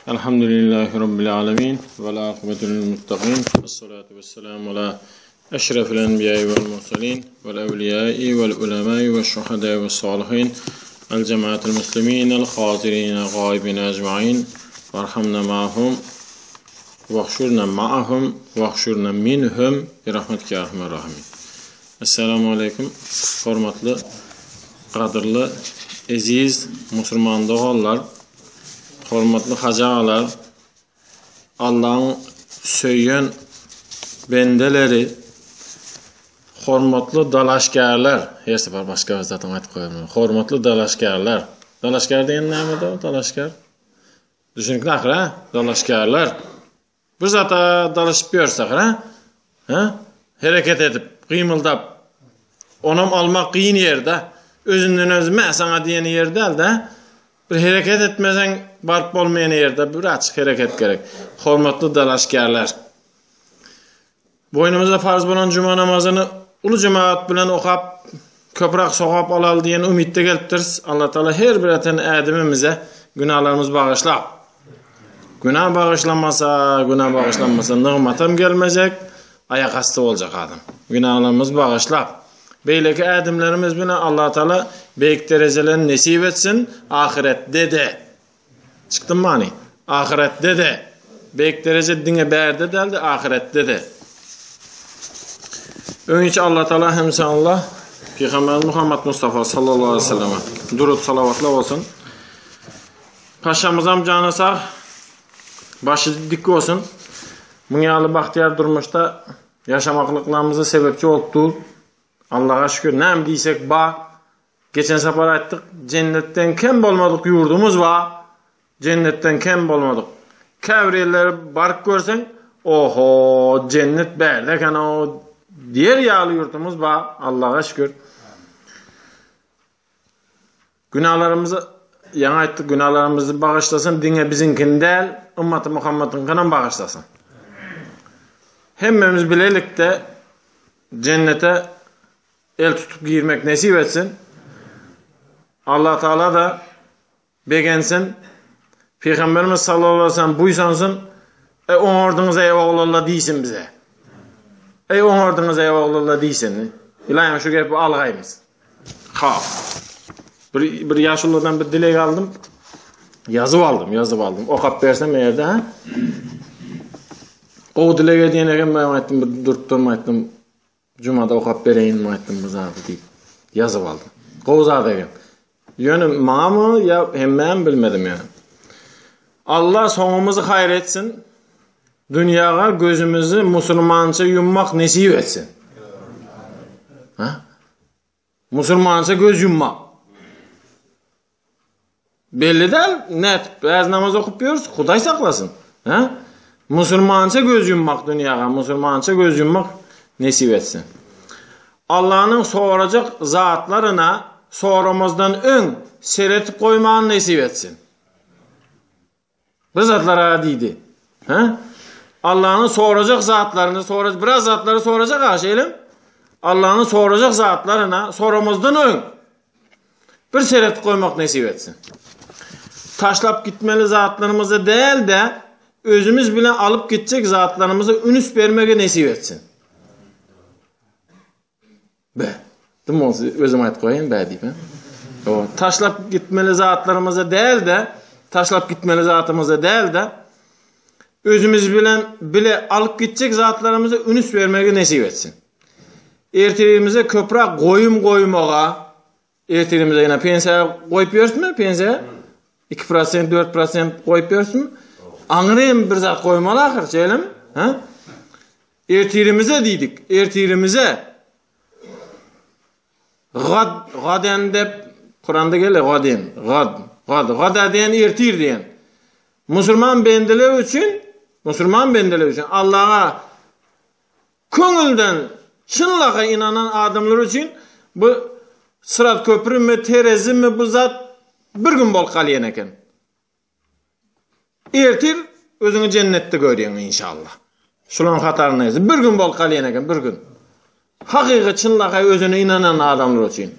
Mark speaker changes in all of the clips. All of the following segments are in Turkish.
Speaker 1: Elhamdülillahi Rabbil alemin ve la akıbetul muttaqin ve salatu ve selamu ala eşrefil enbiyayı vel mursalin vel evliyayı vel ulemayı ve şuhadayı ve salihin el cemaatil muslimin el hazirine gaibine ecmain varhamna ma'hum vahşurna ma'ahum vahşurna minhum bi rahmetike arhamar rahimin. Esselamu aleyküm hormatlı, qadırlı, aziz Müslüman doğallar, hormatlı hacağalar, Allah'ın söyleyen bendeleri, hormatlı dalaşkarlar, her sefer başka zaten aytıp koyalım. Hormatlı dalaşkarlar. Dalaşkar deyen neydi o? Dalaşkar. Düşünün ha? Dalaşkarlar. Bir zata dalaşıp görsak ha? Hareket edip, kıymıldap, onam almak kıyın yerde, özünden özüme sana diyen yer değil de, bir hareket etmesen barp olmayan yerde bir açık hareket gerek. Hormatlı dalaşkarlar. Boynumuza farz bolan cuma namazını ulu cemaat bilen okap, köprak sokap alal diyen ümitte geliptiriz. Allah Teala her bir eten ademimize günahlarımız bağışlap. Günah bağışlanmasa nığmatam gelmeyecek, ayak hasta olacak adam. Günahlarımız bağışlap. Beyleki adımlarımız bilen Allah Teala beyik derecelerini nesip etsin, ahirette de. Çıktın mı hani? Ahirette de. Beyik derece dine berde deldi, ahirette de. Önce Allah Teala hemse Allah, Peygamber Muhammed Mustafa sallallahu aleyhi ve selleme durut salavatla olsun. Paşamızam canı sağ, başı dik olsun. Münyalı bahtiyar durmuşta yaşamaklıklarımızı sebepçi oldu. Allah'a şükür nem diysek ba. Geçen sefer ayttık, cennetten kem bolmadık yurdumuz ba. Cennetten kem bolmadık. Kavriyeleri barık görsen, oho cennet berdek ana o diğer yağlı yurdumuz ba. Allah'a şükür. Günahlarımızı yana ayttık, günahlarımızı bağışlasın. Dine bizinkini değil, ümmeti Muhammed'in kanan bağışlasın. Hemmemiz bilelik de cennete el tutup girmek nasip etsin. Allah Teala da begensin. Peygamberimiz sallallahu aleyhi ve sellem buysansın. Oňardığınız eyvallah diýsin bize. Oňardığınız eyvallah diýsin. İlahi şu gepi algaýmyz. Ha. Bir yaşlılardan bir dilek aldım. Yazıp aldım. Okap bersem eğerde ha. O dilege diýenegem ben aýtdym, bir durtdum aýtdym. Cumada okap bereyin mi aýtdym bu zatı diýip yazıp aldım. Gowza degen. Ýöne maňa mı ya hemmen bilmedim yani. Allah sonumuzu hayır etsin. Dünyaga gözümüzü musulmança yummak nesip etsin. Ha? Musulmança göz yummak. Belli değil, net. Biz namaz okup yiyoruz, Huday saklasın. Ha? Musulmança göz yummak dünyaga, musulmança göz yummak nesip etsin. Allah'ın soracak zatlarına soramızdan ön seyretip koymağını nesip etsin. Bu zatlara deydi. Allah'ın soracak zatlarını, biraz zatları soracak aşelim. Allah'ın soracak zatlarına soramızdan ön bir seyretip koymak nesip etsin. Taşlap gitmeli zatlarımızı değil de özümüz bile alıp gidecek zatlarımızı ünüs vermeye nesip etsin. Be. Dım özüm ayet koyayım be deyip. O taşlap gitmeli zatlarımıza değil de özümüz bile alıp gidecek zatlarımıza ünüs vermeye nesip etsin. Ertirimize köprak koyumağa, ertirimize yine pensiya koyup yiyorsun mu? Pensiya 2%, 4% koyup yiyorsun mu? Anırayım bir zat koymalı ahir şeylim. Ertirimize dedik. Ertirimize gaden dep Kur'an'da gele gaden. Gad diyen ertir diyen. Müslüman bendeler için Allah'a köngülden şınlağa inanan adamlar için bu sırat köprü mü terezi mi bu zat bir gün bol kalyen eken. Ertir özünü cennette görüyen inşallah. Şulan hatarına yazı. Bir gün bol kalyen eken bir gün. Hakiki çınlağa özüne inanan adamlar için.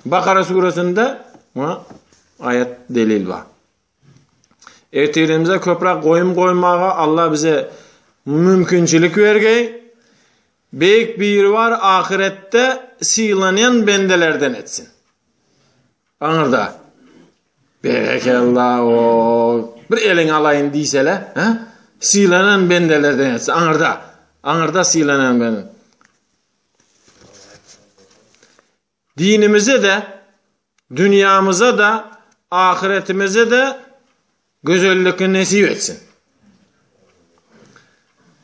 Speaker 1: Bakara suresinde ayet delil var. Ertelimize köprak koyum koymağa Allah bize mümkünçilik vergey. Büyük bir var ahirette sıylanan bendelerden etsin. Anırda. Berekallah o. Bir elin alayın diysele. Sıylanan bendelerden etsin. Anırda. Anırda sıylanan benden. Dinimize de, dünyamıza da, ahiretimize de güzellikini nesip etsin.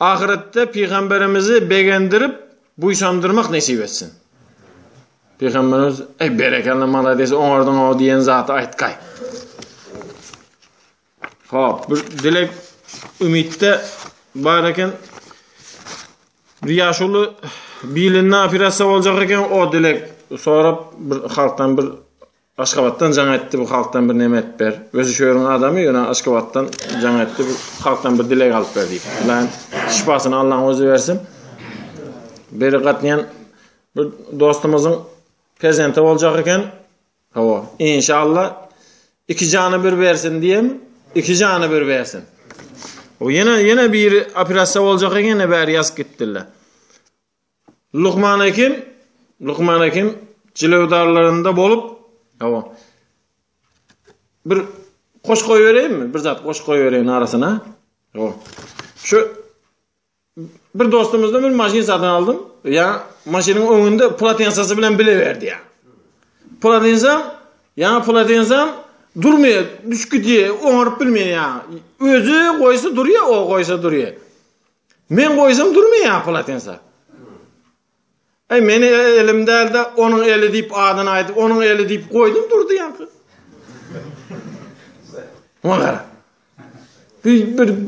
Speaker 1: Ahirette Peygamberimizi beğendirip buysandırmak nesip etsin. Peygamberimiz berekallah malades oradan o diyen zatı aytkay. Hop, bir dilek ümitte bareken Riyaşulu bilinne operatsiya olacak eken o dilek sonra bir halktan bir Aşgabat'tan can etti bu halktan bir nemet ber. Özü şöyrün adamı yöne Aşgabat'tan can etti bu halktan bir dilek alıp verdik. Lan şifasını Allah'ın özü versin. Beri katlayan bir dostumuzun prezenti olacak eken inşallah iki canı bir versin diyeyim. İki canı bir versin. O yine bir operatsiya olacak eken yine beri yaz gittiler. Luqman Hakim Cilevdarlarında bolup bir koş koy vereyim mi? Bir zat koş koy vereyim arasına. Şu bir dostumuzdan bir maşin satın aldım. Ya maşinin önünde platensası bilen bile verdi ya. Platensam durmuyor. Düşkü diye onurup bilmiyor ya. Özü koysa duruyor, o koysa duruyor. Men koysam durmuyor ya platensa. Meni elimde elde onun eli deyip adını aytıp onun eli deyip koydum durdu yankı. Ona bir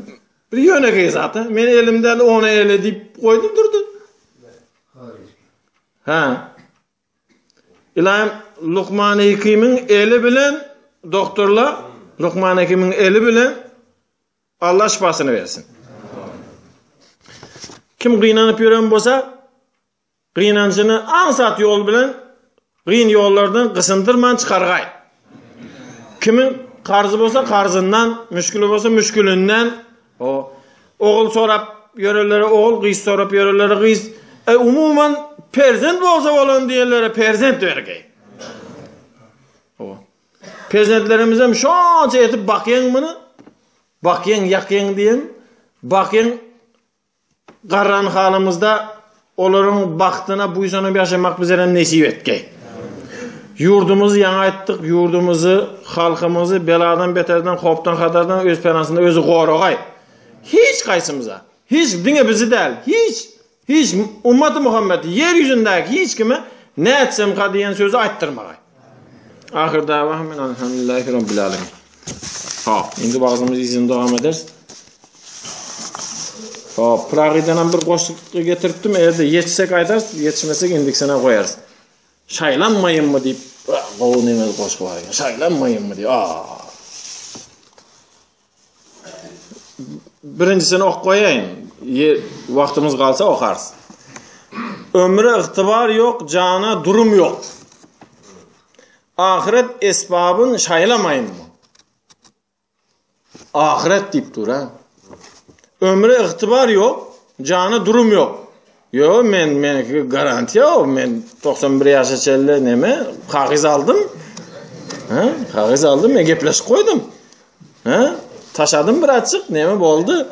Speaker 1: yöne zaten. Meni elimde elde onu eli deyip koydum durdu. İlahim Luqman Hakim'in eli bilen doktorla Luqman Hakim'in eli bilen Allah şifasını versin. Kim kıynanıp yören bolsa kıynancını ansat yol bilen kıyın yollardan kısındırman çıkargay. Kimin karzı bolsa karzından, müşkülü bolsa müşkülünden, oğul sorap yörelere oğul, kıyız sorap yörelere kıyız. Umuman perzent bolsa olan diyenlere perzent vergey. Perzentlerimize şonca etip bakyen bunu, bakyen yakyen diyen, bakyen qarran halımızda onların baktığına buysana bir yaşamak bizlere nesip etkey. Yurdumuzu yana ettik, yurdumuzu, halkımızı beladan, beterden, hoptan, hatardan öz penasında özü qorogay. Hiç kaysımıza, hiç dine bizi değil, hiç ummat-ı Muhammed'i yeryüzündeki hiç kime ne etsem ka diyen sözü ayttırmagay. Ahir davahım elhamdülillahi rabbil alemin. Şimdi bazımız izin devam ederiz. Pragi'den bir koşuk getirttim. Eğer de yetişsek aytarız, yetişmesek indik sana koyarız. Şaylanmayın mı deyip qoğun emel koşuk var. Şaylanmayın mı deyip. Birincisini ok koyayım. Vaktimiz kalsa okarız. Ömre ıhtibar yok, cana durum yok. Ahiret esbabın şaylamayın mı? Ahiret deyip dur ha. Ömre ıhtibar yok, cana durum yok. Yo men garanti yok. Men 91 yaşa çelle neme? Kağız aldım. Kağız aldım, men gepleşip koydum. Taşadım bir açık, neme boldu?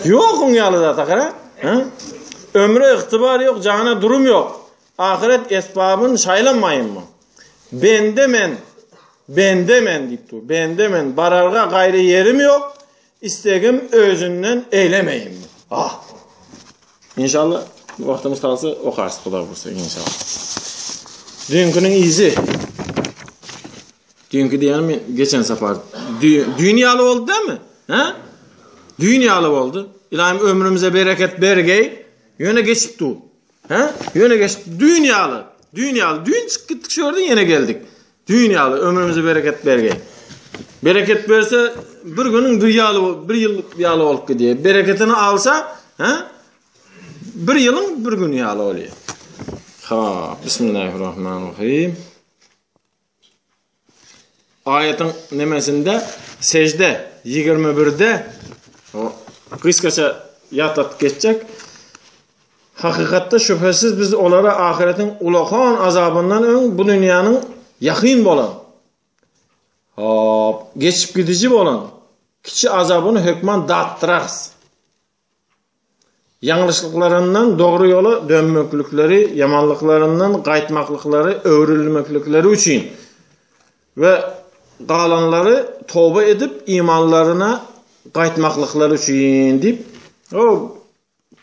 Speaker 1: Yok unyalı da takara. Ömre ıhtibar yok, cana durum yok. Ahiret esbabın şaylanmayın mı? Bendemen deyip dur. Bendemen bararga gayrı yerim yok. İstegim özünden eylemeyin mi? İnşallah vaktimiz kalsa okarız Xuda bursa inşallah. Dünkünün izi. Dünkü diyelim geçen sefer dünyalı oldu değil mi? Dünyalı oldu. İlahim ömrümüze bereket bergey. Yöne geçip dur. Yöne geçip dünyalı. Dün çıktık şuradan yine geldik. Dünyalı ömrümüze bereket bergey. Bereket verse bir günün bir yıl yağlı olup gidiyor. Bereketini alsa bir yılın bir gün yağlı oluyor. Bismillahirrahmanirrahim. ayetin nemesinde secde 21'de o kıskaça yatat geçecek. Hakikatte şüphesiz biz onlara ahiretin ulaqan azabından ön bu dünyanın yakın bolan, geçip gidici bolan kiçi azabını hükman dağıttırağız. Yanlışlıklarından doğru yola dönmöklükleri, yamanlıklarından qaytmaklıkları, öğrülmöklükleri için ve qalanları tövbe edip imanlarına qaytmaklıkları için deyip o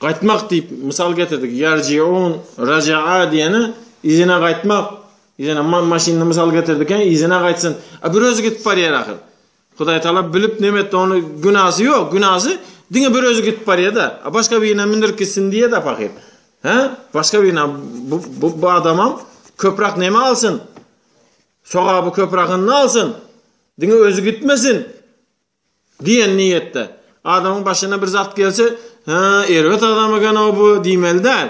Speaker 1: qaytmak deyip misal getirdik. Yerciun, raca'a diyene izine qaytmak, izine maşinini misal getirdik. İzine qaytsın. Bir özü gitip var yer ahir. Huday Taala bilip nemet onu günahı yok. Günahı dine bir özü gitip var yer da. Başka birine mindir gitsin diye de fakir. Başka birine bu adamam köprak neme alsın. Soğa bu köprakını alsın. Dine özü gitmesin diyen niyette. Adamın başına bir zat gelse, ervet adamı gana bu dimel der.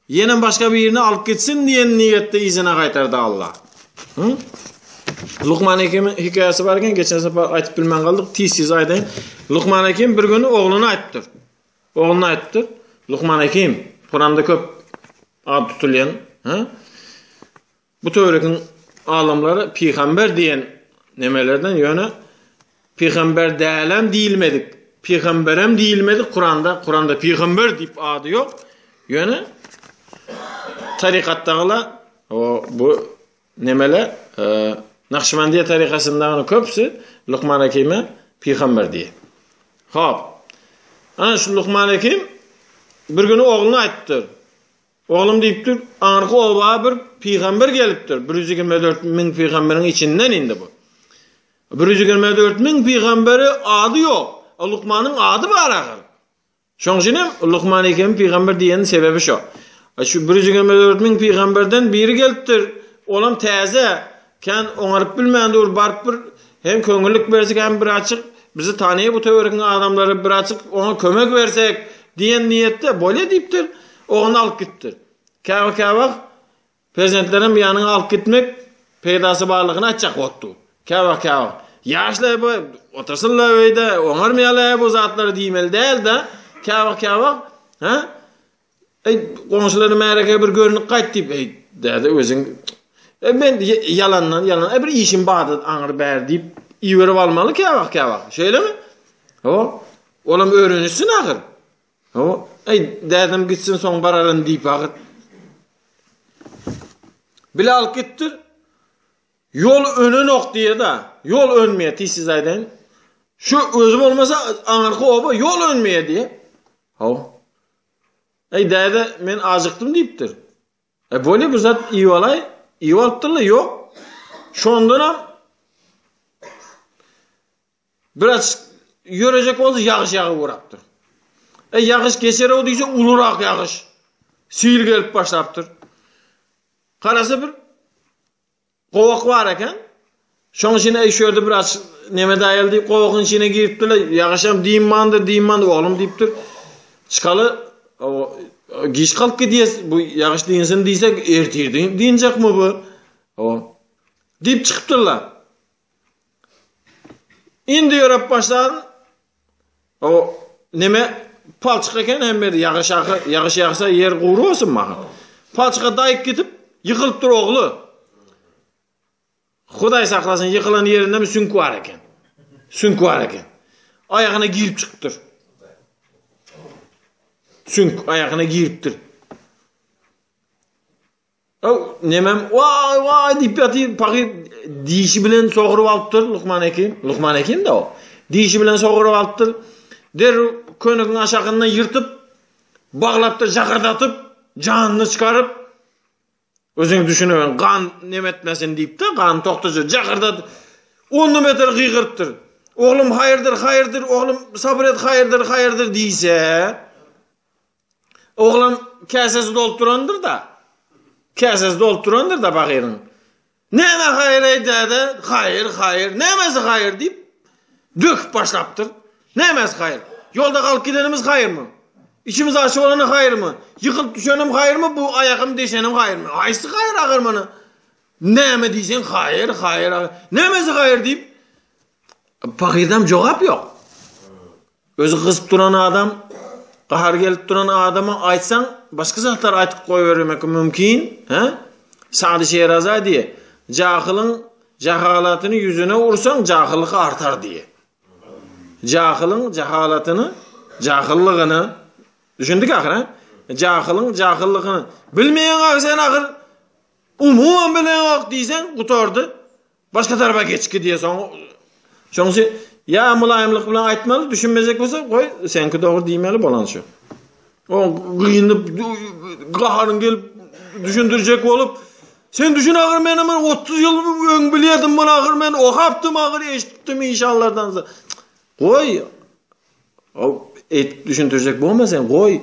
Speaker 1: Yenen başka bir yerine alıp gitsin diyen niyette izine qaytardı Allah. Luqman Hakim'in hikayesi varken geçen sefer aytıp bilmen kaldık. Tisiz aytayın. Luqman Hakim bir günü oğluna ayttır. Oğluna ayttır. Luqman Hakim Kur'an'da köp ad tutulayan. Bu tövrekin alamları peygamber diyen nemelerden yöne peygamber değilim değilmedik. Peygamberem değilmedik Kur'an'da. Kur'an'da peygamber deyip adı yok. Yöne tarikattağılar bu nemele Nakşibendiye tarikasındağını köpsü Luqman Hakim'e peygamber diye. Hop. Ana şu Luqman Hakim bir günü oğluna ayttır. Oğlum deyiptir, anırkı olbağa bir peygamber geliptir. 124.000 peygamberin içinden indi bu. 124.000 peygamberi adı yok. Luqman'ın adı var ağır. Şoň üçin Luqman Hakim peygamber diýenin sebebi şu. Şu 124.000 peygamberden biri gelipdir. Olam täze, kan oňaryp bilmändir, barıp bir hem köňüllük bersek hem bir açyk bizi tanyýy bu töwerekin adamlary bir açyk ona kömek bersek diýen niýetde bolýa diýipdir. Oňa alyp gitdir. Käwak prezidentlerin bir ýanyna alyp gitmek peýdasy barlygyny açjak botdy. Käwak ýaşlar bu otursunlar öýde, oňarmaýarlar bu zatlary diýmeli däl de. Käwak Komşuları mereke bir görünük qayt deyip dedi özün ben yalan bir işim bağdı anır ber deyip iyi verip almalı kavak şöyle mi? Olam öğrenirsin ahır. Dedim gitsin son bararın deyip ahır. Bile alıp gittir. Yol önün ok diye da yol önmeye tisiz aydan. Şu özüm olmasa anırkı oba yol önmeye diye. Dede men azıktım deyiptir. Böyle bir zat iyi olay, iyi oluptırlı yok. Şondan biraz yörecek olsa yağış uğraptır. Yağış geçer o deyse ulurak yağış. Sil gelip başlaptır. Karası bir kovak var eken. Şonun içine şöyle biraz neme dayal deyip kovakın içine giriptir. Yağışam deyimmandır oğlum deyiptir. Çıkalı giş kalk gidiyiz. Bu yağış deyinsin diysek ertirdi. Deyinecek mi bu? Deyip çıkıptırlar. İndi yorap başladın. Neme palçık eken hem bir yağış yağsa yer kuru olsun mı? Palçıka dayıp gidip yıkılıptır oğlu. Huday saklasın yıkılan yerinde bir sünkü var eken. Ayağına girip çıkıptır. Sünk ayağına giriptir. Nemem vay deyip yatı pakir dişi bilen soğurup alıptır Luqman Hakim de o. Dişi bilen soğurup alıptır. Der könükün aşağından yırtıp bağlaptır, jakırdatıp canını çıkarıp özün düşünüyorsun kan nemetmesin deyip de kan toktucu jakırdatıp 10 metre kıygırıptır. Oğlum hayırdır, oğlum sabret hayırdır deyse oğlum kasesi doldurandır da bakirin. Neme hayır dedi? Hayır. Nemesi hayır deyip dök başlaptır. Nemesi hayır. Yolda kalıp gidenimiz hayır mı? İçimiz aşı olanı hayır mı? Yıkılıp düşenim hayır mı? Bu ayakım deşenim hayır mı? Aysı hayır ağır mı? Näme diýsen hayır, hayır. Nämesi hayır diýip pakirden jogap ýok. Özü kızıp duran adam, qahar gelip duran adama aýtsaň, başga zatlar aýtyp goýbermek mümkin, he? Sa'dy Şehraza diýe, jahylyň jahalatyny yüzüne ursaň, jahyllygy artar diýe. Jahylyň jahalatyny, jahyllygyny düşündik ahir, he? Jahylyň jahyllygyny bilmeýän aga sen ahir umuman bilen ok diýsen, gutardy. Başga tarafa geçki diýe soň. Şoňsy ya mulaýymlyk bilen aýtmaly, düşünmezek bolsa, goý, senki dogry diýmeli bolan şu. O gynyp gaharyň gelip düşündirjek bolup, sen düşün agir men 30 ýyl öň bilýärdim, men agir men okapdym, agir eşitdim inşallardan. Goý. O düşündirjek bolmasan, goý.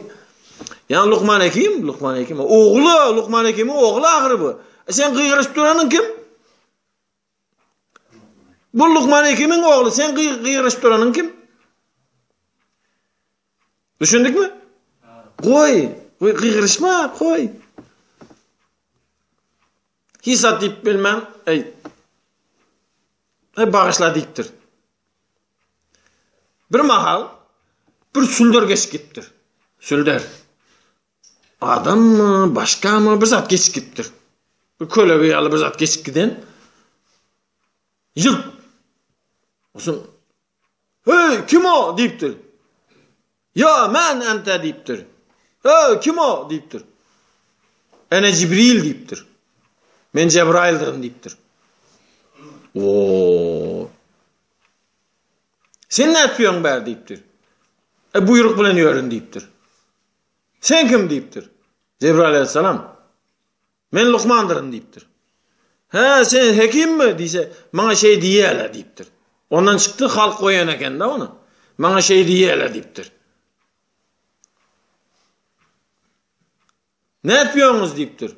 Speaker 1: Yani Luqman Hekim, oğlu, Luqman Hekim'in oğlu agir bu. Sen gıyrışıp duranyň kim? Bu Luqman Hekim'in oğlu, sen gıyrışıp duranyň kim? Düşündükmi? Goý, gıyrışma, goý. Hisat diýip bilmem, bağışla diýipdir. Bir mahal bir sülder geçip gittir. Sülder. Adam mı, başka mı bir zat geçip gittir. Bir kölebi ýaly bir zat geçip giden. Yıl. Olsun. Hey, kim o diýipdir. Ya men ente diýipdir. Hey, kim o diýipdir. Ene Cibril diýipdir. Men Cebrail'dirim diýipdir. Oo. Sen ne etpiyorsun bär diýipdir. Buyruk bilen ýörün diýipdir. Sen kim diýipdir. Cebrail aleyhisselam. Men Luqmandyrim diýipdir. Ha, sen hekim mi diýse, maňa şey diýýärler diýipdir. Ondan çykdy, halk goýan eken da onu. Maňa şey diýýärler diýipdir. Ne etpiyorsunuz diýipdir.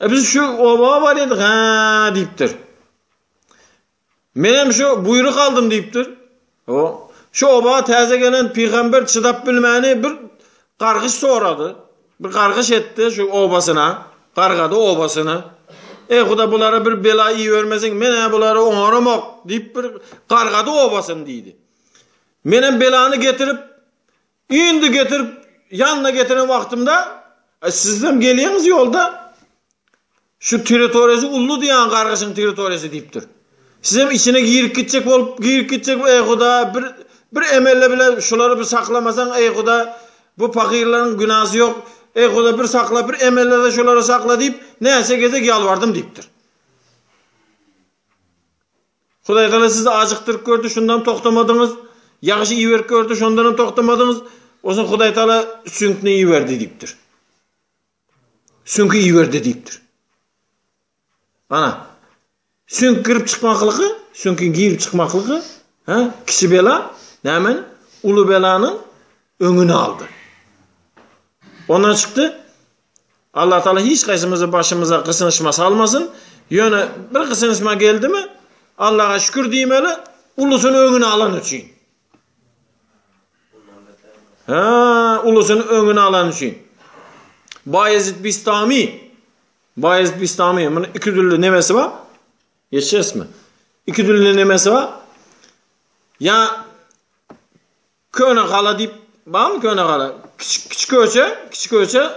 Speaker 1: Biz şu oba var edik, ha diýipdir. Menem şu buyruk aldım diýipdir. O, şu oba täze gelen peygamber çydap bilmäni bir qargış soradı. Bir qargış etdi şu obasyna, qargadı obasyny. Huda bulara bir bela iyi vermeseň, men bulara oňaramak diýip bir qargadı obasyn diýdi. Menem belany getirip, indi getirip yanına getiren wagtymda, sizem gelýäňiz ýolda şu territoriýasy ullu diýen qargyşyň territoriýasy diýipdir. Sizem içine girip gitjek bolup, Huda bir emelle bile şolary bir saklamasaň, Huda bu fakirlerin günahı yok. Huda bir sakla, bir emellerde şolary sakla diýip, näse gezek ýalbardım diýipdir. Hudaý Taala sizi ajyktyryp gördü, şundan toktamadyňyz. Ýaxşy iýerip gördü, şondan toktamadyňyz. Osun Hudaý Taala sünkni iýerdi diýipdir. Sünki iýerdi diýipdir. Ana. Sünk girip çıkmaklığı, sünkin girip çıkmaklığı, kişi bela, nämen? Ulu belanyň öňüni aldı. Ondan çıktı. Allah Taala hiç gaýsymyzy başymyza kısınışma salmasın. Ýöne bir kısınışma geldi mi? Allah'a şükür diýmeli, ulusyny öňüne alan üçin. Ulusyny öňüne alan üçin. Bayezid Bistami, bunun iki türlü nemesi var. Geçeceğiz mi? İki türlü nemesi var. Ya köne kala deyip, var mı köne kala? Küçük ölçe,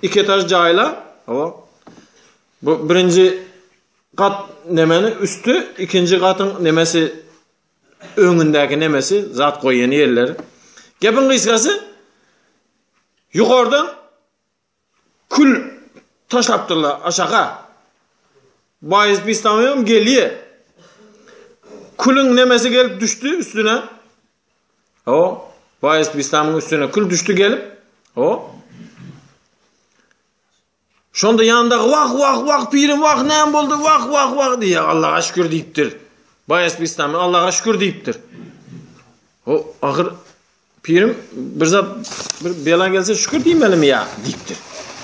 Speaker 1: iki etaj cayla. Bu birinci kat nemeni üstü, ikinci katın nemesi öňündäki nemesi, zat koyýan yerleri. Gepin kıskası, yukarıdan kül taşlapdyrlar aşağı. Bayez Bistamiýym gelýär. Külüň nemesi gelip düştü üstüne. Bayez Bistamiýyň üstüne kül düştü gelip. Şonda yanındaky vah pirim vah näme boldy vah diýär. Allah'a şükür diýipdir. Bayez Bistamiýy Allah'a şükür diýipdir. Ahir pirim bir zat bir bela gelse şükür diýmelimi ýa diýipdir.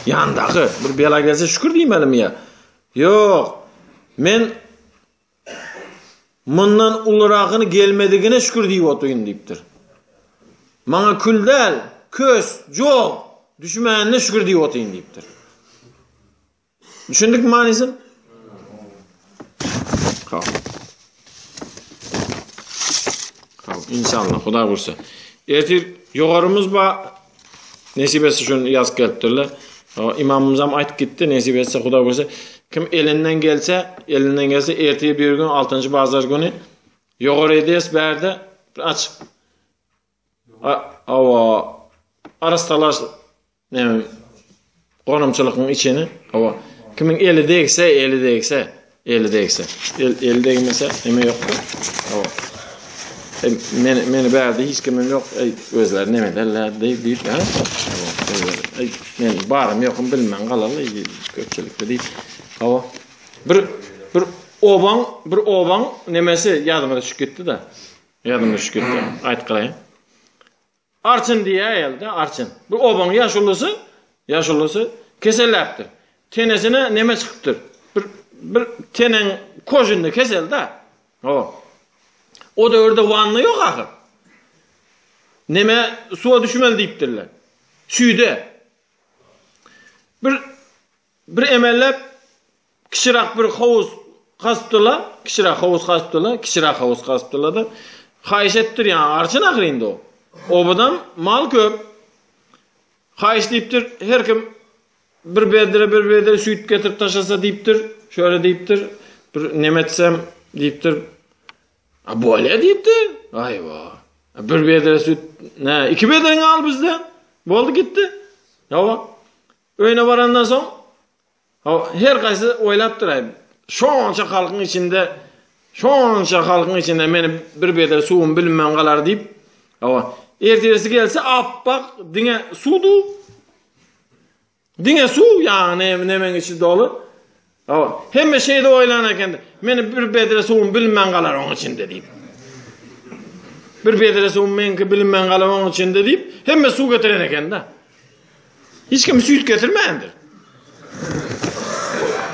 Speaker 1: Yanındaky bir bela gelse şükür diýmelimi ýa? Yok. Men mundan uluragyny gelmedigine şükür diýip oturýyn diýipdir. Maňa küldäl, kös, jok, düşmänine şükür diýip oturýyn diýipdir. Düşündük mü manisin? Hop. İnşallah Xuda bursa. Ertir yoğarımız ba nesip etse şunu yaz kelipdirler. İmamımız ham aytıp gitti, nesip etse Xuda bursa. Kim elinden gelse ertir bir gün 6. bazar günü yoğar edes berde aç. Ava arastalaş ne konumçılıkın içini. Ava kimin eli değse eli değmese eme yoktu. Ava meni berdi hiç kimim yok. Özler ne derler deyip ha. Men barım yokum bilmem qalalı köpçülükte deyip. Ava bir oban nemesi yadıma düşüp gitti da. Ayt qalayın. Arçın diye elde arçın. Bu oban yaşullusu keselleptir. Tenesine neme çıkıptır. Bir tenen kojunda kesel da. O da orada vanlı yok ahır. Neme suya düşmeli deyiptirler. Süyde. Bir emellep kişirak bir havuz kasıptılar. Kişirak havuz kasıptılar da. Hayiş ettir yani arçın ahırında o. Obadan mal köp. Hayiş deyiptir. Her kim bir bedere süt getirip taşasa deyiptir. Şöyle deyiptir. Bir nemetsem deyiptir. Böyle deyiptir. Ayva. Bir bedere süt. Ne? 2 bederini al bizden. Boldu gitti. Hava. Öyle varandan son. Her kaysı oylaptır. Şonca halkın içinde meni bir bedere suğun bilinmem kalar deyip. Ertesi gelse bak dine sudu. Dine su yani nemen içi dolu. Hem şeyde oylanırken meni bir bedere suğun bilinmem kalar onun içinde deyip. Bir bedere suğun menki bilinmem kalar onun içinde deyip. Hem su getirenken de. Hiç kim süt getirmeyendir.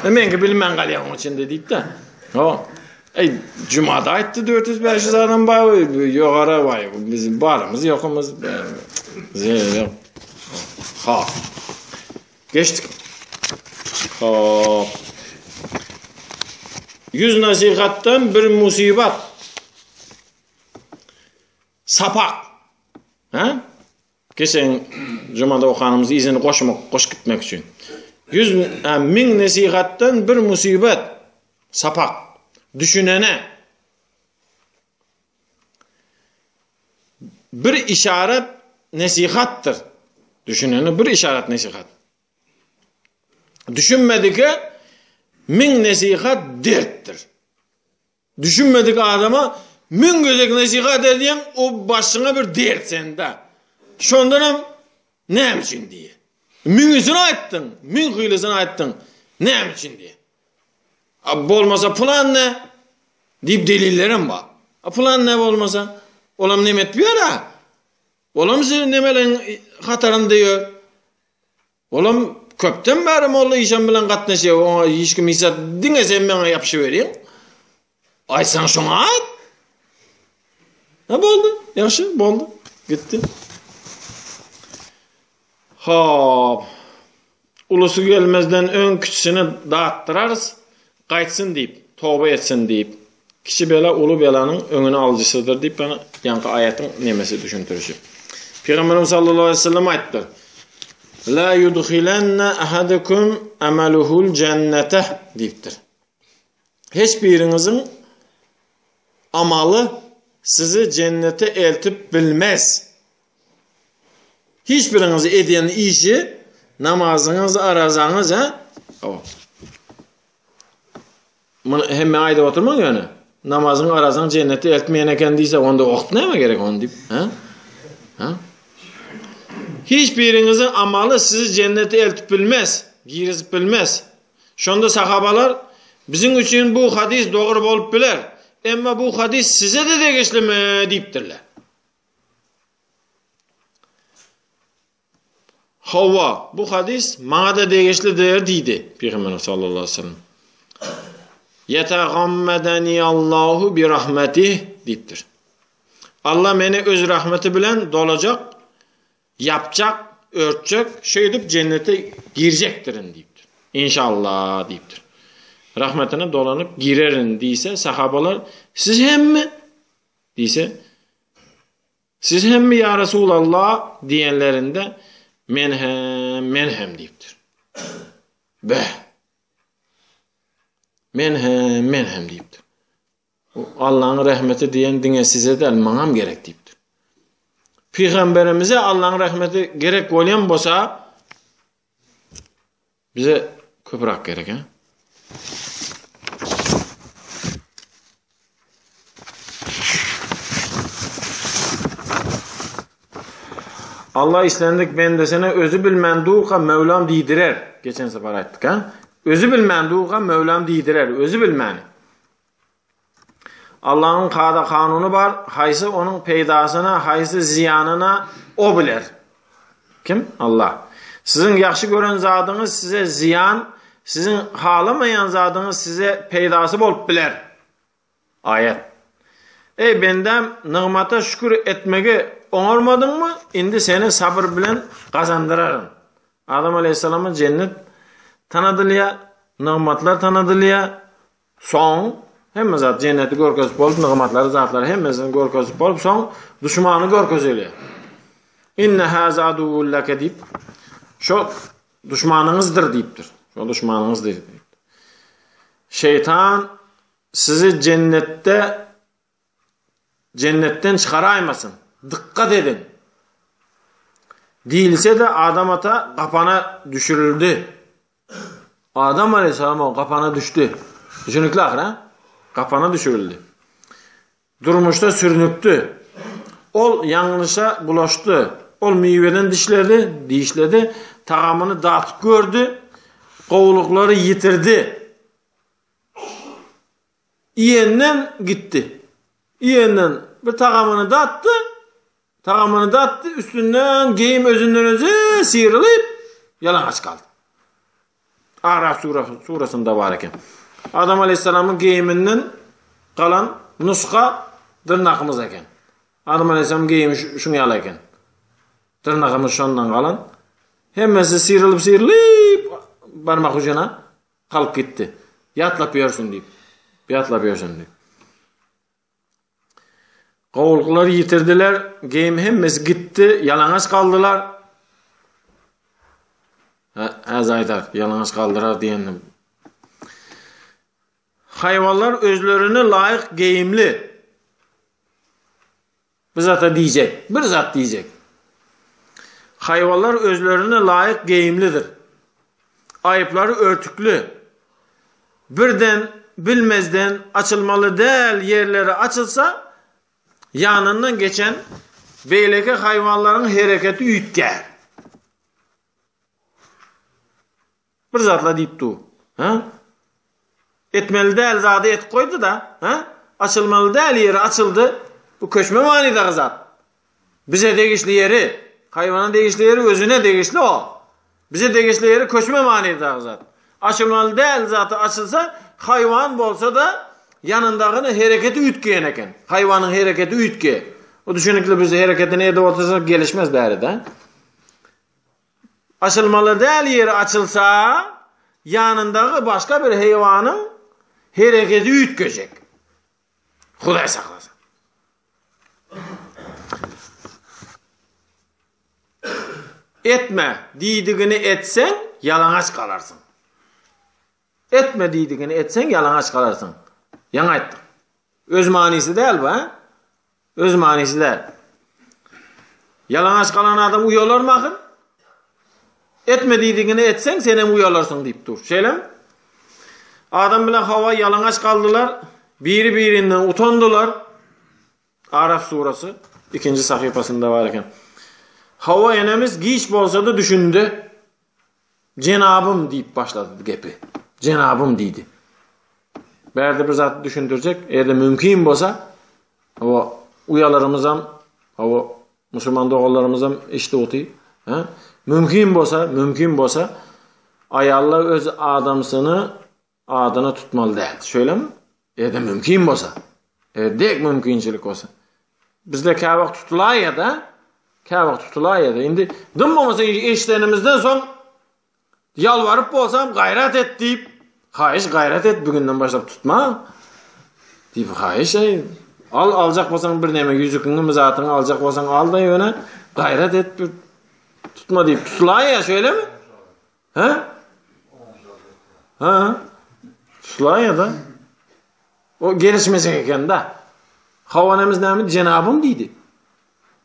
Speaker 1: Menki bilinmem kalar onun içinde deyip de. Cuma'da ayıttı 400-500 adam var. Yukarı var. Bizim barımız yokumuz. Geçtik. 100 nasihattan bir musibet. Sapak. Geçen Cuma'da okanımız izini koş gitmek için. 1000 nasihattan bir musibet. Sapak. Düşünene bir işaret nasihattır. Düşünene bir işaret nasihat. Düşünmedik 1000 nasihat derttir. Düşünmedik adama 1000 gözek nasihat ediyen o başına bir dert sende. Şondan ne için diye. 1000'sini ayttın, 1000 hıylısını ayttın. Ne için diye. Olmasa plan ne? Deyip delillerim var. Plan ne olmasa? Olam nimet bir ara. Olam size nemelen hatarın diyor. Olam köpten beri molla işen bilen katnaşıyor. Ona hiç kim hissat dine sen bana yapışı vereyim. Ay sen şuna ait. Boldu. Yaxşı boldu. Gitti. Ulusu gelmezden ön küçüsünü dağıttırarız. Qaytsın deyip, tövbe etsin deyip, kişi bela ulu belanın önünü alıcısıdır deyip bana yankı ayetin nemesi düşüntürüşü. Peygamberimiz sallallahu aleyhi ve sellem ayettir. La yudkhilenne ahadukum amaluhul cennete deyiptir. Hiçbirinizin amalı sizi cennete eltip bilmez. Hiçbiriniz ediyen işi namazınız, arazanız hem ayda oturmak yani. Namazın arasın cennete eltmeyene kendiyse onda vakit ne mi gerek onu deyip? Hiçbirinizin amalı sizi cennete eltip bilmez. Girizip bilmez. Şonda sahabalar bizim için bu hadis doğru bolup biler. Ama bu hadis size de degeçli mi deyiptirler. Havva bu hadis bana da degeçlidir deydi Peygamber sallallahu aleyhi ve sellem. Yetagammedeni Allahu bi rahmetih deyiptir. Allah beni öz rahmeti bilen dolacak, yapacak, örtecek, şey edip cennete girecektirin deyiptir. İnşallah deyipdir. Rahmetine dolanıp girerin deyse sahabalar siz hem mi? Deyse siz hem mi ya Resulallah diyenlerinde men hem deyipdir. Men hem deyipdir. Allah'ın rahmeti diyen dine size de manam gerek deyipdir. Peygamberimize Allah'ın rahmeti gerek olan bolsa bize köpürak gerek ha. Allah islendik bendesine özü bilmenduğa Mevlam deydirer. Geçen sefer ayttık ha. Özü bilmenduğa Mevlam deydirer. Özü bilmeni. Allah'ın kada kanunu var. Haysı onun peydasına, haysı ziyanına o bilir. Kim? Allah. Sizin yaxşı gören zadınız size ziyan, sizin halamayan zadınız size peydası bolup biler. Ayet. Ey bendem nığmata şükür etmegi oňarmadın mı? Indi seni sabır bilen kazandırarım. Adam Aleyhisselam'ın cennet tanadılya, nığmatlar tanadılya. Son hemme zat cenneti görkezip bolup nığmatları zatları hemmesini görkezip bolup son düşmanı görkezeli. İnne haza aduvul leke deyip şu düşmanınızdır deyiptir. Şu düşmanınızdır deyiptir. Şeytan sizi cennetten çıkaraymasın. Dikkat edin. Değilse de Adam ata kapana düşürüldü. Adam Aleyhisselam o kapana düştü. Düşünükle ha? Kapana düşürüldü. Durmuşta sürünüktü. Ol yanlışa bulaştı. Ol meyveden dişledi. Tagamını dağıtıp gördü. Kovulukları yitirdi. İyenden gitti. İyenden bir tagamını dağıttı. Üstünden geyim özünden özü sıyrılıp yalangach kaldı. Araf surasında var eken. Adam Aleyhisselam'ın geyiminden kalan nuska tırnağımız eken. Adam Aleyhisselam geyimi şunu yala eken. Tırnağımız şondan kalan. Hemmesi sıyrılıp barmak ucuna kalıp gitti. Yatlap yiyorsun deyip. Kovulukları yitirdiler. Geyim hemmesi gitti. Yalangach kaldılar. Aydar yalangach kaldırar diyendim. Hayvanlar özlerini layık geyimli. Bir zat diyecek. Hayvanlar özlerini layık geyimlidir. Ayıpları örtüklü. Birden bilmezden açılmalı değil yerleri açılsa yanından geçen beyleki hayvanların hareketi ütker. Bir zatla deyip du. Etmeli değil zadı et koydu da. Açılmalı değil yeri açıldı. Bu köşme manidagi zat. Bize degişli yeri, hayvana degişli yeri özüne degişli o. Bize degişli yeri köşme manidagi zat. Açılmalı değil zatı açılsa hayvan bolsa da yanındagını hareketi ütkeyen eken. Hayvanın hareketi ütke. O düşünükle bizi hareketini edip otursa gelişmez bari de. Açılmalı değil yeri açılsa yanındağı başka bir hayvanın hareketi ütkecek. Huday saklasın. Etme deydigini etsen yalangach kalarsın. Etme deydigini etsen yalangach kalarsın. Yana ayttık. Öz manisi değil bu ha? Öz manisi değil. Yalangach kalan adam uyalar mı akın? Etme deydigini etsen sen hem uyalarsın deyip dur. Şeyle mi? Adam bilen Havva yalangach kaldılar. Biri birinden utandılar. Araf surası 2. sayfasında var eken. Havva enemiz giç bolsa da düşündü. Cenabım deyip başladı gepi. Cenabım deydi. Berde bir zat düşündürecek. Eğer de mümkün bolsa o uyalarımızdan o Müslüman doğullarımızdan işte otuy. Mümkün bolsa ayarlar öz adamsını adına tutmalı değil. Şöyle mi? Eğer de mümkün bolsa. Dek mümkünçilik olsa. Bizde kavak tutulay ya da indi dım olmasa işlerimizden son Yalvarıp bolsam gayret et deyip, hayiş gayret et bugünden başlap tutma. Deyip hayiş alacak bolsan bir neme yüzükünü mizatını alacak bolsan al da yöne gayret et tutma deyip tutulay ya şöyle mi? Ha? Ha? Tutulay ya da. O gelişmesek eken da. Havanemiz neydi? Cenabım deydi.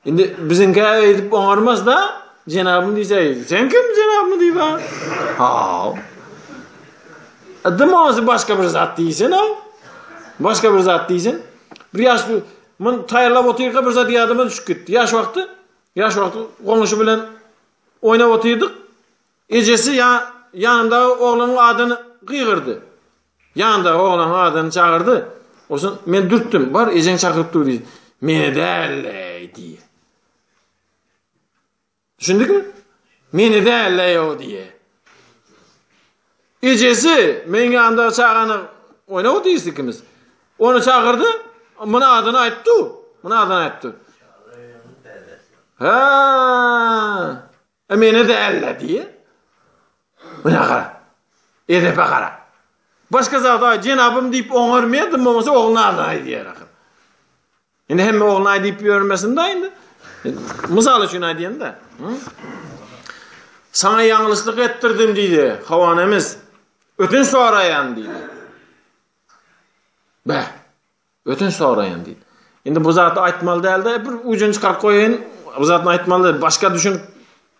Speaker 1: Şimdi bizimki edip onarmaz da Cenabım diyse, sen kim Cenabım deyip ha? Ha. Adım olsa başka bir zat değilsin ha. Başka bir zat değilsin. Bir yaşlı, ben tayarlap otururken bir zat yadıma düşüp gitti. Yaş vakti konuşu bilen oynap oturduk. Ecesi yanımda oğlanın adını kıygırdı. Yanında oğlanın adını çağırdı. Olsun men dürttüm. Var ecen çağırıp dur diye. Meni derle diye. Düşündük mü? Meni derle o diye. Ecesi men yanında çağıranı oynap oturuyuz ikimiz. Onu çağırdı. Bana adını ayttı. Bana adını ayttı. Ha. Meni derle diye. Buna kara. Edepe kara. Başka zat Cenabım deyip oňarmaýardy, bolmasa oğluna aday diýer ahir. Indi hemme oğluna aday deyip ýörmesin da indi. Mysal üçin aýdýan da. Sana ýanglyslyk ettirdim diýdi hawanemiz. Ötün soraýan diýdi. Bä. Ötün soraýan diýdi. Indi bu zatı aýtmaly däldi, bir ucun çykaryp goýaýyn. Bu zatyny aýtmaly, başka düşün.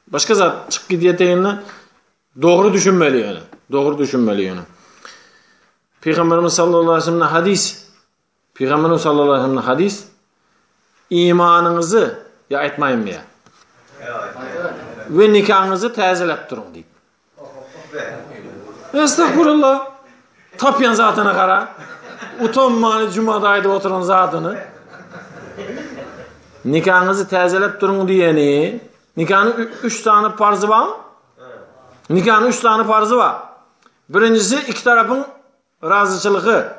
Speaker 1: Başka zat çykyp gidýärdiňinde dogry düşünmeli ýöne. Dogry düşünmeli ýöne. Peygamberimiz sallallahu aleyhi ve sellem'in hadis. Peygamberimiz sallallahu aleyhi ve sellem'in hadis. İmanınızı ya etmeyin mi ya? Ve nikahınızı təzelep durun deyip. Estağfurullah. Tapyan zatına kara. Utanmanı cumadaydı oturan zatını. Nikahınızı təzelep durun diyeni. Nikahın 3 tane farzı var mı? Nikahın 3 tane farzı var. Birincisi iki tarafın razıçılığı.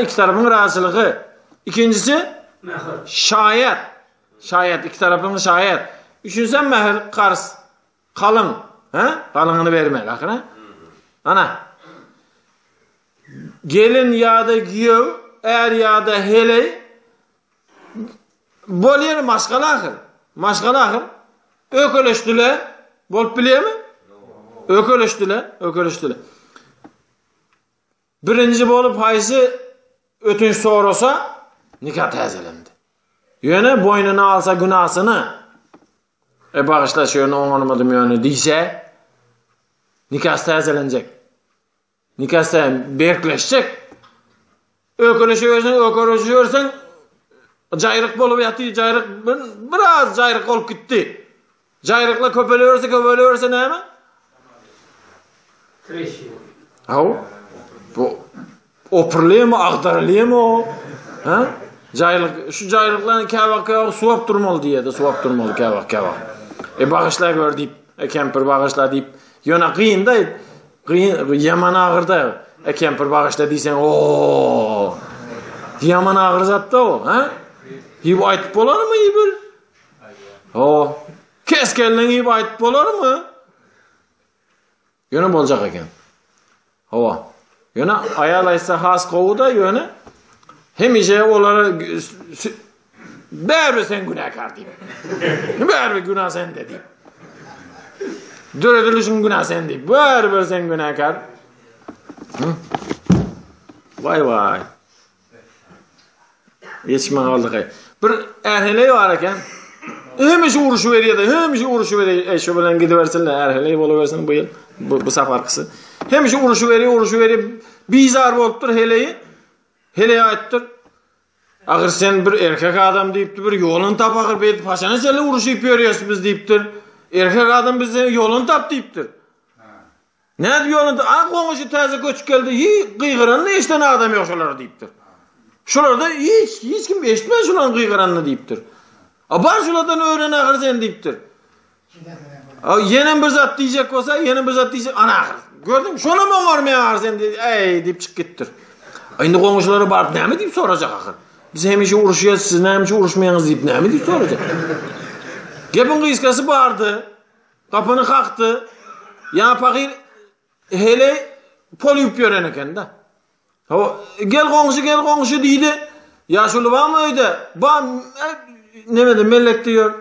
Speaker 1: İki tarafın razıçılığı. İkincisi şayet. Şayet iki tarafın şayet. Üçüncüsü mehir kars. Kalın. Kalınını vermeli. Ana. Gelin ya da giyev, eğer ya da hele bol yer maşgala ahir. Maşgala ahir. Ökölüştüle. Bol biliyor mi? Ökölüştüle. Birinci bolup haysi ötünç sorasa nikah təzelendi. Yöne boynuna alsa günahsını bağışla şöyle onanmadım yönü deyse nikah təzelenecek. Nikah berkleşecek. Ökölüşüyorsan cayrık bolup yatıyor. Cayrık biraz cayrık olup gitti. Cayrıkla köpeliyorsa ne mi? Bu opırlıyor mu, ağdarlıyor mu o? Cayrık, şu cayrıklarını kavak suap durmalı diye de suap durmalı kavak. Bağışla gör deyip, kemper bağışla deyip, yöne kıyın da, yaman ağırda, kemper bağışla deysen, ooo, yaman ağır zat da o, Hib aytıp olar mı hibir? Keskelden hib aytıp olar mı? Yöne bolacak eken. Yöne ayalaysa has kovu da yöne hemice olara berbe sen günahkar deyip. Berbe günah sen de deyip. Döredilişin günah sen deyip. Berbe sen günahkar. Vay. Yetişme kaldık. Bir erheleyi var eken hemice uğruşu veriyor. Eşo bilen gidiversinler erheleyi boluversin bu yıl. Bu safarkısı. Hemice uğruşu veriyor. Bizar bolupdur heleyi aytdır. Agır sen bir erkek adam deyipdir, bir yolun tap agır beyt paşana çelle uğruşu ipiyoriyoruz biz deyipdir. Erkek adam bize yolun tap deyipdir. Ne yolun tap? Konuşu taze göç geldi. Kıygıranlı işten adam yok şolar deyipdir. Şolarda hiç kim eşitmez şoların kıygıranını deyipdir. Bar şolardan öğren agır sen deyipdir. Yenen bir zat diyecek olsa, ana agır. Gördün mü? Şona mı varmaya ağır sen deyip çık gittir. Şimdi komşuları barıp ne mi deyip soracak akır. Biz hemişe uğraşıyoruz, siz ne hemişe uğraşmayanız deyip ne mi deyip soracak. Gebin kıyıskası bağırdı. Kapını kalktı. Ya fakir hele poluyup gören eken da. Gel komşu deydi. Yaşlı var mı öyle? Nemede mellek diyor.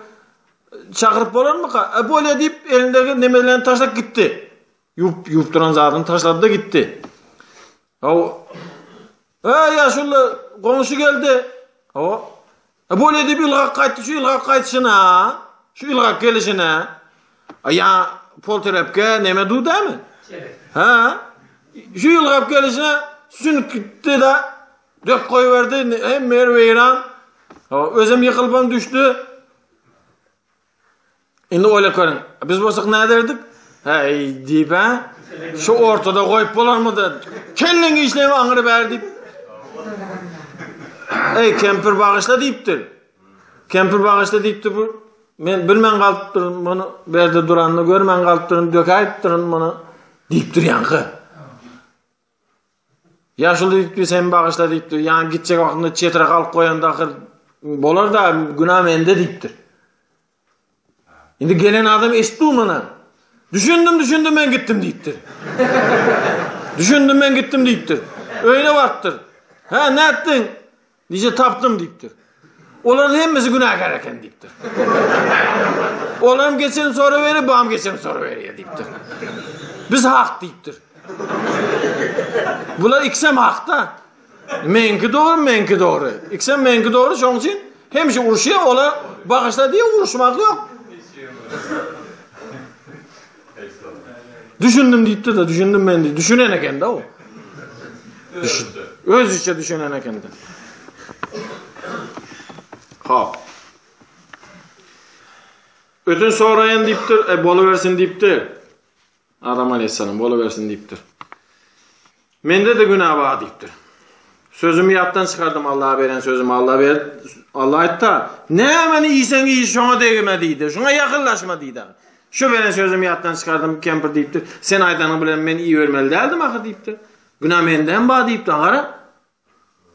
Speaker 1: Çakırıp bolar mı? Böyle deyip elindeki nemelerini taşlap gitti. Yup duran zatını taşladı da gitti. Yaşlı komşu geldi. Böyle deyip ilgak kayıttı. Şu ilgak kayıtışına. Şu ilgak gelişine. Ya pol terepke neme du değil mi? Evet. Şu ilgak gelişine sünüp gitti de dök koyuverdi. Hem merveyran. Özüm yıkılban düştü. Şimdi öyle görün. Biz bolsak ne derdik? Hey deyip şu ortada koyup bolar mı da kellenge işlemi anırı ver deyip. Kempir bağışla deyiptir. Kempir bağışla deyiptir bu. Men bilmen kalıptırın bunu berde duranını görmen kalıptırın dökayıptırın bunu deyiptir yankı. Yaşlı deyiptir sen bağışla deyiptir. Yani gidecek vaktinde çetre kalıp koyan da bolar da günah mende deyiptir. Şimdi gelen adam eşitti umana. Düşündüm ben gittim deyiptir. Düşündüm ben gittim deyiptir. Öyle varttır. Ne ettin? Diye taptım deyiptir. Onların hemmesi günahkar eken deyiptir. Onların geçen soru verir, bağım geçen soru veriyor deyiptir. Biz hak deyiptir. Bunlar iksem hak da. Menki doğru. İksem menki doğru. Şunun için hemşe uruşuyor. Olar bağışla diye uruşmak yok. Düşündüm deyiptir de düşündüm ben de. Düşünen eken de o. Öz içe düşünen eken de. Ötün sorayan deyiptir. Boluversin deyiptir. Adam Aleyhisselam boluversin deyiptir. Mende de günah var deyiptir. Sözümü yaptan çıkardım Allah'a veren sözümü Allah ayıttı. Ne hemen iyisen iyi şuna değme deydi. Şuna yakınlaşma deydi. Şu veren sözümü yaptan çıkardım kempir deyiptir. Sen aydanı bilen ben iyi örmeli derdim akı deyiptir. Günah menden var deyiptir.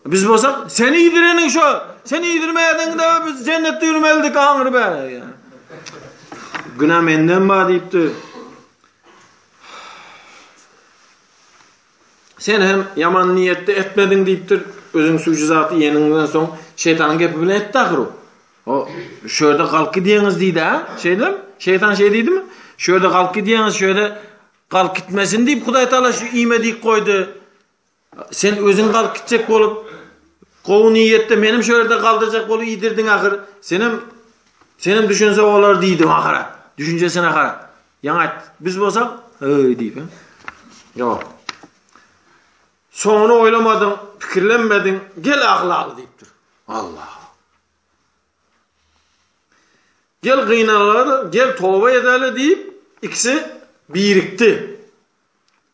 Speaker 1: Biz bolsak seni yedirenin şu. Seni yedirmeyedin de biz cennette yürümeldik ağır be. Günah menden var deyiptir. Sen hem yaman niyette etmedin deyiptir. Özün suçuzatı yeninden son şeytanın gepi bilen etti ahır o. Şöyle kalk diyeniz deydi ha. Şeytan deydi mi? Şöyle kalk diyeniz şöyle kalk gitmesin deyip Huday Teala şu imedik koydu. Sen özün kalk gidecek olup kovu niyette benim şöyle de kaldıracak olup yedirdin ahır. Senin düşünse olur deydim ahıra. Düşüncesine ahıra. Yani biz bolsak deyip yok. Sonra oylamadın, fikirlenmedin, gel ahlakı deyiptir. Allah. Gel kıynaları, gel tövbe edelim deyip ikisi birikti.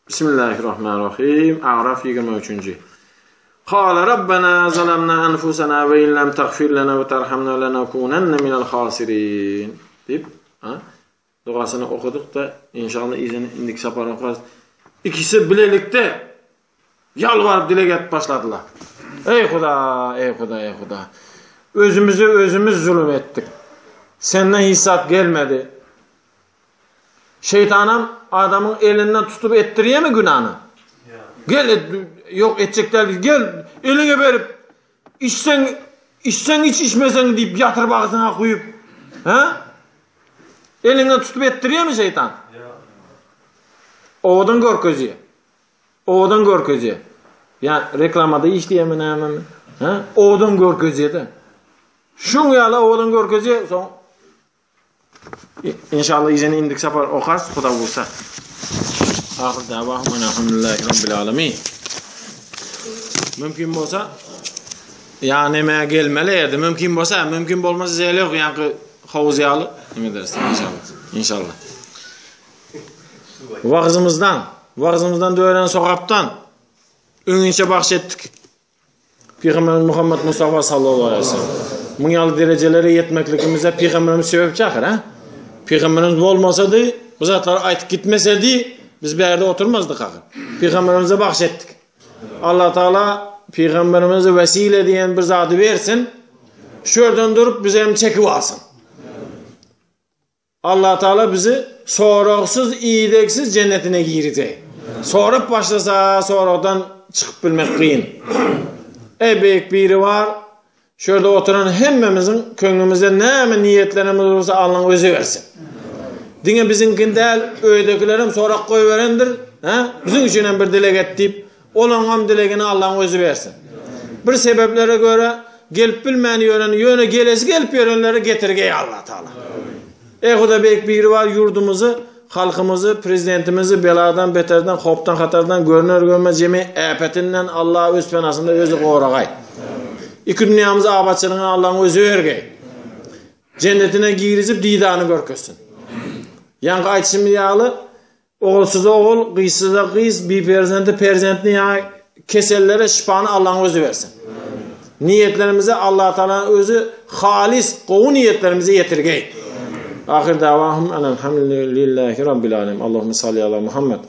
Speaker 1: Bismillahirrahmanirrahim. A'raf 23. Qala Rabbana zalamna anfusana ve illem tagfir lana ve terhamna lenakunanna minel khasirin. Deyip duasını okuduk da inşallah izini indik saparın okuyacağız. İkisi bilelikte yalvarıp dile get başladılar. Ey Huda. Özümüz zulüm ettik. Senden hissat gelmedi. Şeytanım adamın elinden tutup ettiriye mi günahını? Gel yok edecekler gel eline verip içsen hiç içmesen deyip yatırıp ağzına koyup elinden tutup ettiriye mi şeytan? Oğudun gör közüye. Yani reklamada işleyemin hemen. Oğudun gör közüye de. Şun yala oğudun gör közüye son. İnşallah izini indik sapar okaz Huda bulsa. Ahir davahum elhamdülillahi rabbil alemin. Mümkün bolsa yani neme gelmeliydi. Mümkün bolsa, mümkün bolmasa zeyli yok. Yani havuziyalı. Ne dersin inşallah. Vağzımızdan dören sokaptan önünce bahşettik. Peygamberimiz Muhammed Mustafa sallallahu aleyhi ve sellem. Munyalı derecelere yetmeklikimize Peygamberimiz sebepçi akır. Peygamberimiz olmasa da bu zatlar aytıp gitmeseydi biz bir yerde oturmazdık akır. Peygamberimize bahşettik. Allah Teala Peygamberimize vesile diyen bir zatı versin. Şuradan durup bize hem çekip alsın. Allah Teala bizi soruksuz, iyideksiz cennetine girecek. Sorup başlasa sonradan çıkıp bilmek kıyın. Büyük biri var. Şurada oturan hemmemizin köngümüzde ne niyetlerimiz olursa Allah'ın özü versin. Dine bizimkin değil, öydekilerim sonra koy verendir. Bizim için bir dilek ettiğip, olan dileğini Allah'ın özü versin. Bir sebeplere göre gelip bilmeyen yöne gelesi gelip yönleri getirgeyi Allah Teala. Huda büyük biri var, yurdumuzu, halkımızı, prezidentimizi beladan, beterden, hoptan, hatardan, görünür görmez cemi epetinden Allah'a öz penasında özü koğragay. İki dünyamızı abatçılığına Allah'ın özü vergey. Cennetine girizip didanı görkösün. Yankı aytışımı yağlı, oğulsuza oğul, kıysıza kıys, bir perzentini yağı kesellere şifanı Allah'ın özü versin. Niyetlerimize Allah Teala'nın özü halis, kovu niyetlerimizi yetirgey. Ahir davahum elhamdülillahi rabbil alem. Allahümme salli ala Muhammed.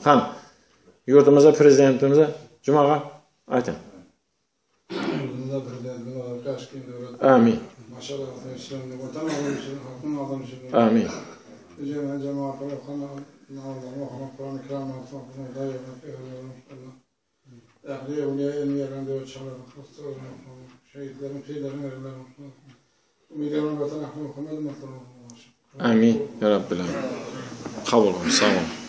Speaker 1: Yurdumuza, prezidentimize Cumağa aytın. Amin. Amin. Amin. Ya Rabbil alemin. Kabul olun. Sağ olun.